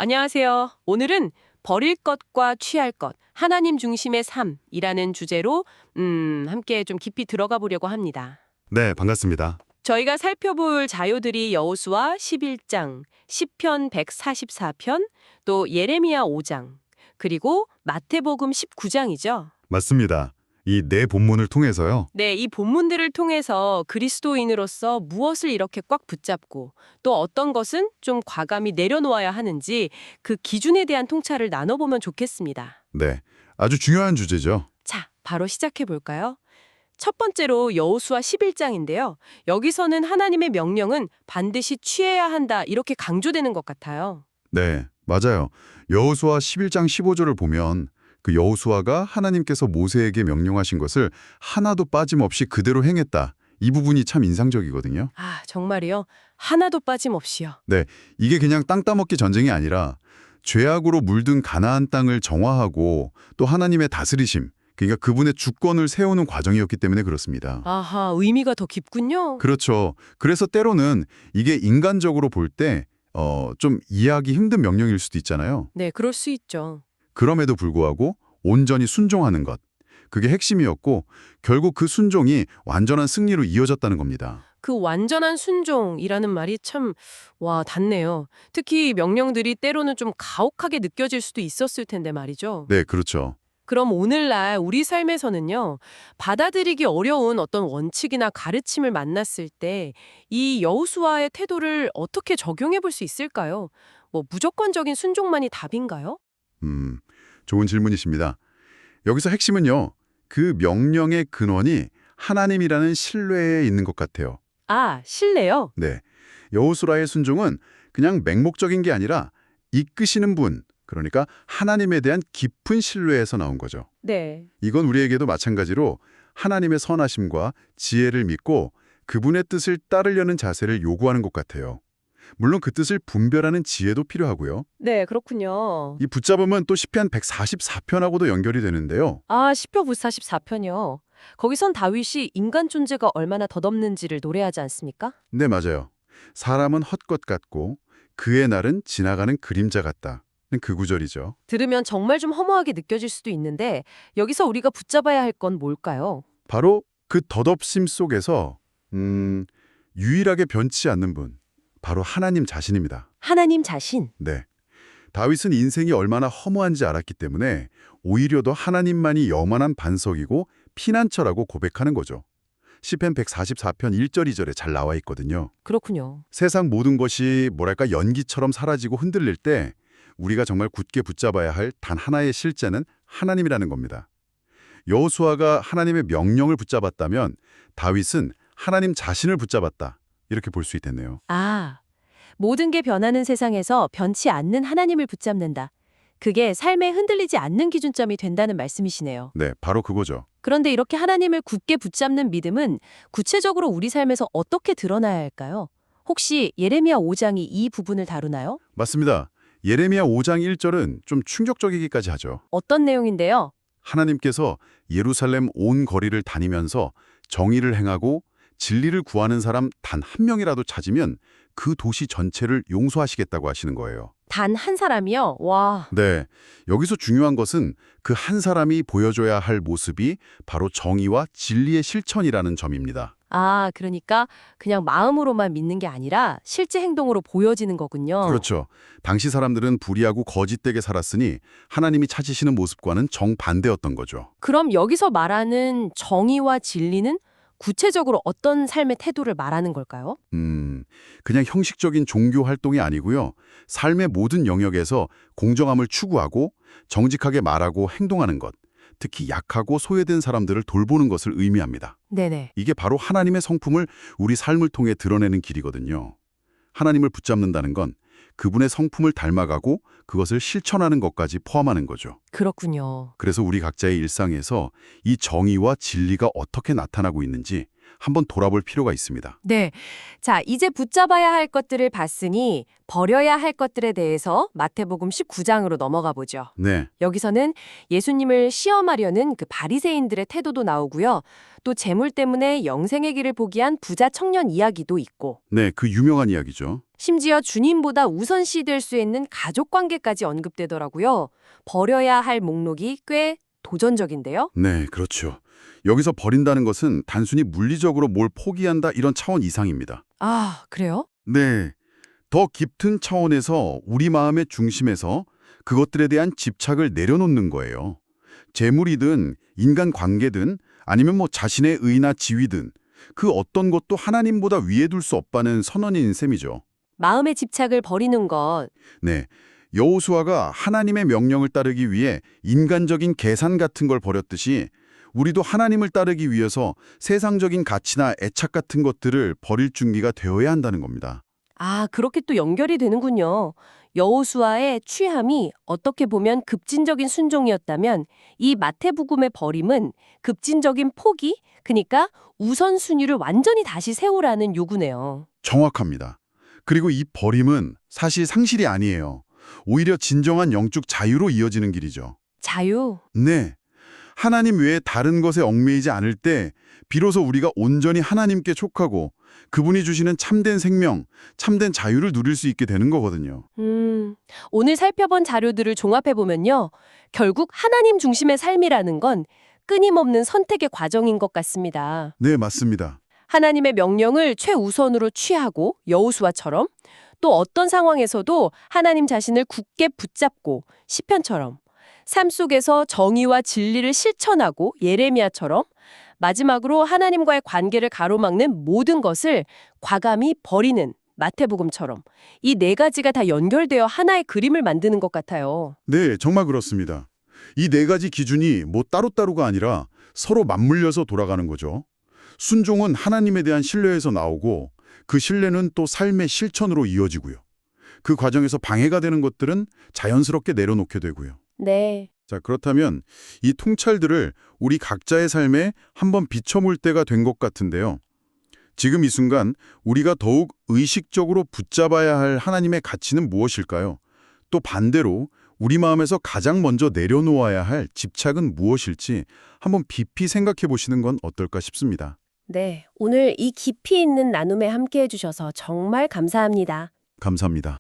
안녕하세요. 오늘은 버릴 것과 취할 것, 하나님 중심의 삶이라는 주제로 함께 좀 깊이 들어가 보려고 합니다. 네, 반갑습니다. 저희가 살펴볼 자료들이 여호수아 11장, 시편 144편, 또 예레미야 5장, 그리고 마태복음 19장이죠. 맞습니다. 이 네 본문을 통해서요. 네, 이 본문들을 통해서 그리스도인으로서 무엇을 이렇게 꽉 붙잡고 또 어떤 것은 좀 과감히 내려놓아야 하는지 그 기준에 대한 통찰을 나눠보면 좋겠습니다. 네, 아주 중요한 주제죠. 자, 바로 시작해 볼까요? 첫 번째로 여호수아 11장인데요. 여기서는 하나님의 명령은 반드시 취해야 한다 이렇게 강조되는 것 같아요. 네, 맞아요. 여호수아 11장 15절을 보면 그 여호수아가 하나님께서 모세에게 명령하신 것을 하나도 빠짐없이 그대로 행했다. 이 부분이 참 인상적이거든요. 아, 정말이요? 하나도 빠짐없이요. 네, 이게 그냥 땅 따먹기 전쟁이 아니라 죄악으로 물든 가나안 땅을 정화하고 또 하나님의 다스리심, 그러니까 그분의 주권을 세우는 과정이었기 때문에 그렇습니다. 아하, 의미가 더 깊군요. 그렇죠. 그래서 때로는 이게 인간적으로 볼 때 좀 이해하기 힘든 명령일 수도 있잖아요. 네, 그럴 수 있죠. 그럼에도 불구하고 온전히 순종하는 것. 그게 핵심이었고 결국 그 순종이 완전한 승리로 이어졌다는 겁니다. 그 완전한 순종이라는 말이 참, 와, 닿네요. 특히 명령들이 때로는 좀 가혹하게 느껴질 수도 있었을 텐데 말이죠. 네, 그렇죠. 그럼 오늘날 우리 삶에서는요, 받아들이기 어려운 어떤 원칙이나 가르침을 만났을 때 이 여호수아의 태도를 어떻게 적용해 볼 수 있을까요? 뭐 무조건적인 순종만이 답인가요? 음, 좋은 질문이십니다. 여기서 핵심은요. 그 명령의 근원이 하나님이라는 신뢰에 있는 것 같아요. 아, 신뢰요? 네. 여호수아의 순종은 그냥 맹목적인 게 아니라 이끄시는 분, 그러니까 하나님에 대한 깊은 신뢰에서 나온 거죠. 네. 이건 우리에게도 마찬가지로 하나님의 선하심과 지혜를 믿고 그분의 뜻을 따르려는 자세를 요구하는 것 같아요. 물론 그 뜻을 분별하는 지혜도 필요하고요. 네, 그렇군요. 이 붙잡음은 또 시편 144편하고도 연결이 되는데요. 아, 시편 144편이요. 거기선 다윗이 인간 존재가 얼마나 덧없는지를 노래하지 않습니까? 네, 맞아요. 사람은 헛것 같고 그의 날은 지나가는 그림자 같다. 그 구절이죠. 들으면 정말 좀 허무하게 느껴질 수도 있는데 여기서 우리가 붙잡아야 할 건 뭘까요? 바로 그 덧없음 속에서 유일하게 변치 않는 분, 바로 하나님 자신입니다. 하나님 자신. 네. 다윗은 인생이 얼마나 허무한지 알았기 때문에 오히려 더 하나님만이 영원한 반석이고 피난처라고 고백하는 거죠. 시편 144편 1절 2절에 잘 나와 있거든요. 그렇군요. 세상 모든 것이 뭐랄까 연기처럼 사라지고 흔들릴 때 우리가 정말 굳게 붙잡아야 할 단 하나의 실제는 하나님이라는 겁니다. 여호수아가 하나님의 명령을 붙잡았다면 다윗은 하나님 자신을 붙잡았다. 이렇게 볼 수 있겠네요. 아, 모든 게 변하는 세상에서 변치 않는 하나님을 붙잡는다. 그게 삶에 흔들리지 않는 기준점이 된다는 말씀이시네요. 네, 바로 그거죠. 그런데 이렇게 하나님을 굳게 붙잡는 믿음은 구체적으로 우리 삶에서 어떻게 드러나야 할까요? 혹시 예레미야 5장이 이 부분을 다루나요? 맞습니다. 예레미야 5장 1절은 좀 충격적이기까지 하죠. 어떤 내용인데요? 하나님께서 예루살렘 온 거리를 다니면서 정의를 행하고 진리를 구하는 사람 단 한 명이라도 찾으면 그 도시 전체를 용서하시겠다고 하시는 거예요. 단 한 사람이요? 와. 네, 여기서 중요한 것은 그 한 사람이 보여줘야 할 모습이 바로 정의와 진리의 실천이라는 점입니다. 아, 그러니까 그냥 마음으로만 믿는 게 아니라 실제 행동으로 보여지는 거군요. 그렇죠. 당시 사람들은 불의하고 거짓되게 살았으니 하나님이 찾으시는 모습과는 정반대였던 거죠. 그럼 여기서 말하는 정의와 진리는 구체적으로 어떤 삶의 태도를 말하는 걸까요? 그냥 형식적인 종교 활동이 아니고요. 삶의 모든 영역에서 공정함을 추구하고 정직하게 말하고 행동하는 것, 특히 약하고 소외된 사람들을 돌보는 것을 의미합니다. 네네. 이게 바로 하나님의 성품을 우리 삶을 통해 드러내는 길이거든요. 하나님을 붙잡는다는 건 그분의 성품을 닮아가고 그것을 실천하는 것까지 포함하는 거죠. 그렇군요. 그래서 우리 각자의 일상에서 이 정의와 진리가 어떻게 나타나고 있는지 한번 돌아볼 필요가 있습니다. 네. 자, 이제 붙잡아야 할 것들을 봤으니 버려야 할 것들에 대해서 마태복음 19장으로 넘어가 보죠. 네, 여기서는 예수님을 시험하려는 그 바리새인들의 태도도 나오고요. 또 재물 때문에 영생의 길을 포기한 부자 청년 이야기도 있고, 네, 그 유명한 이야기죠. 심지어 주님보다 우선시 될 수 있는 가족 관계까지 언급되더라고요. 버려야 할 목록이 꽤 도전적인데요. 네, 그렇죠. 여기서 버린다는 것은 단순히 물리적으로 뭘 포기한다 이런 차원 이상입니다. 아, 그래요? 네, 더 깊은 차원에서 우리 마음의 중심에서 그것들에 대한 집착을 내려놓는 거예요. 재물이든 인간 관계든 아니면 뭐 자신의 의나 지위든 그 어떤 것도 하나님보다 위에 둘 수 없다는 선언인 셈이죠. 마음의 집착을 버리는 것. 네, 여호수아가 하나님의 명령을 따르기 위해 인간적인 계산 같은 걸 버렸듯이 우리도 하나님을 따르기 위해서 세상적인 가치나 애착 같은 것들을 버릴 준비가 되어야 한다는 겁니다. 아, 그렇게 또 연결이 되는군요. 여호수아의 취함이 어떻게 보면 급진적인 순종이었다면 이 마태복음의 버림은 급진적인 포기, 그러니까 우선순위를 완전히 다시 세우라는 요구네요. 정확합니다. 그리고 이 버림은 사실 상실이 아니에요. 오히려 진정한 영적 자유로 이어지는 길이죠. 자유. 네. 하나님 외에 다른 것에 얽매이지 않을 때 비로소 우리가 온전히 하나님께 촉하고 그분이 주시는 참된 생명, 참된 자유를 누릴 수 있게 되는 거거든요. 오늘 살펴본 자료들을 종합해보면요. 결국 하나님 중심의 삶이라는 건 끊임없는 선택의 과정인 것 같습니다. 네, 맞습니다. 하나님의 명령을 최우선으로 취하고 여호수아처럼 또 어떤 상황에서도 하나님 자신을 굳게 붙잡고 시편처럼 삶 속에서 정의와 진리를 실천하고 예레미야처럼 마지막으로 하나님과의 관계를 가로막는 모든 것을 과감히 버리는 마태복음처럼 이 네 가지가 다 연결되어 하나의 그림을 만드는 것 같아요. 네, 정말 그렇습니다. 이 네 가지 기준이 뭐 따로따로가 아니라 서로 맞물려서 돌아가는 거죠. 순종은 하나님에 대한 신뢰에서 나오고 그 신뢰는 또 삶의 실천으로 이어지고요. 그 과정에서 방해가 되는 것들은 자연스럽게 내려놓게 되고요. 네. 자, 그렇다면 이 통찰들을 우리 각자의 삶에 한번 비춰볼 때가 된 것 같은데요. 지금 이 순간 우리가 더욱 의식적으로 붙잡아야 할 하나님의 가치는 무엇일까요? 또 반대로 우리 마음에서 가장 먼저 내려놓아야 할 집착은 무엇일지 한번 깊이 생각해 보시는 건 어떨까 싶습니다. 네. 오늘 이 깊이 있는 나눔에 함께 해주셔서 정말 감사합니다. 감사합니다.